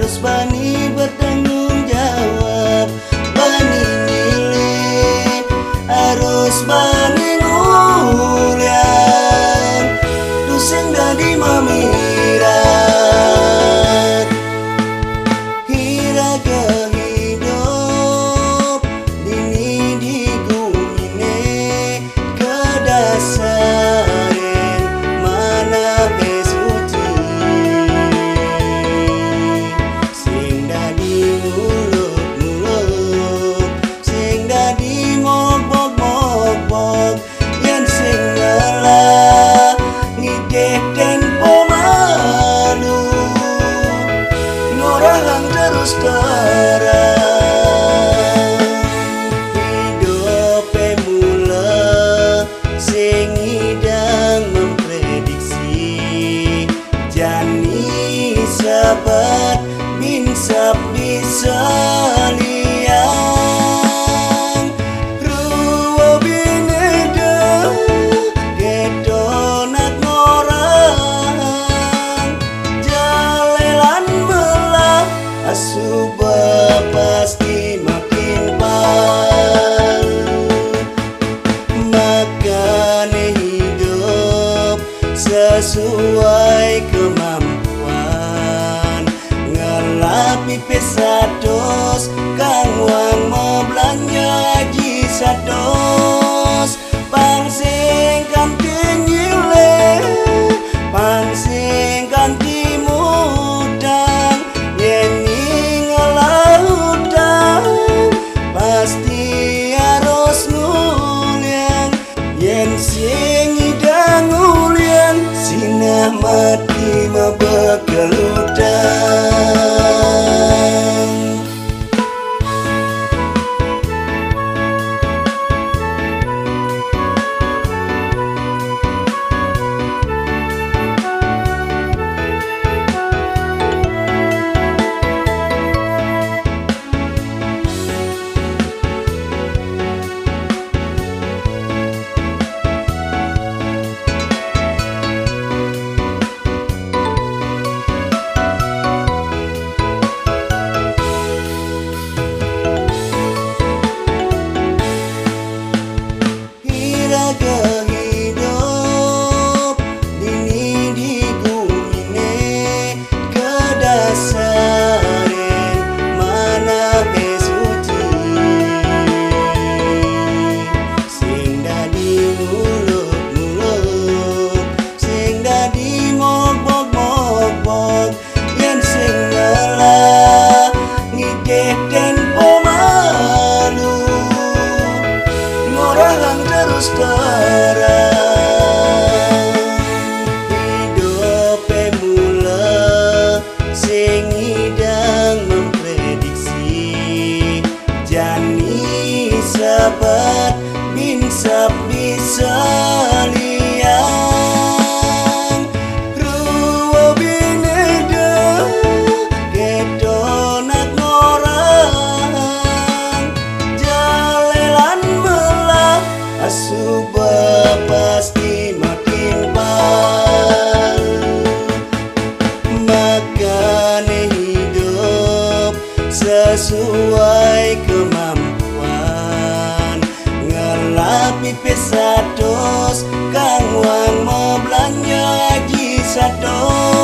harus bani bertanggung jawab, bani milih, harus bani ngulian, duseng dadi mamirat. Hiraga hidup dini digumine kedasaren mana besuci, sing dadi mulut-mulut, sing dadi mogbog-mogbog, yen sing ngalah ngikeh tempo malu, ngorang terus terang. Hidupe mula sing hidang memprediksi, jani sabat binsap bisa liang. Ruwa bineda gedonat ngorang, jalelan melah asuba pasti makin pal. Makane hidup sesuai kemampuan, ngelapi pesados kang wang mau belanja haji sados, pangsing kanti nyile, pangsing kanti mudang, yen ngalah utang pasti harus ngulian, yen sing idang ngulian sinah mati mabekal utang. Hiraga hidup dini digumine kedasaren mana besuci, sing dadi mulut-mulut, sing dadi mogbog-mogbog, yen sing ngalah ngikeh tempo malu, ngorang terus terang. Hidupe mula sing hidang memprediksi, jani sabat binsap bisa liang. Ruwa bineda gedonat ngorang, jalelan melah asuba pasti makin pal. Makane hidup sesuai kemampuan, ngelapi pesados kang wang mau belanja haji sados,